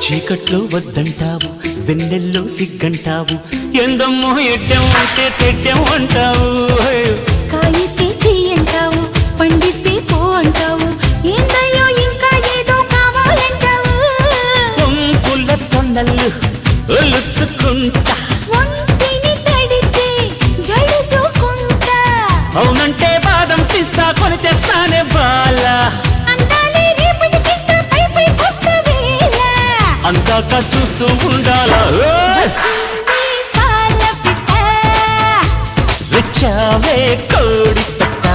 చీకట్లో వద్దంటావు, వెన్నెల్లో సిగ్గంటావు, ఎందమ్మో ఎడ్డెం అంటే తెడ్డెం అంటావు. కాయిస్తే చెయ్యంటావు, పండిస్తే పో అంటావు, ఏందయ్యో ఇంకా ఏదో కావాలంటావు. పొంపుల తొండలు ఒలుచుకుంటా, ఒంటిని తడితే జడుచుకుంటా, అవునంటే బాదం పిస్తా కొని తెస్తానే బాలా, అందాలే రేపటికిస్తా పై పైకొస్తా వేళ. అందాక చూస్తూ ఉండాలా. వచ్చింది పాల పిట్ట, వచ్చావే కోడి పెట్ట.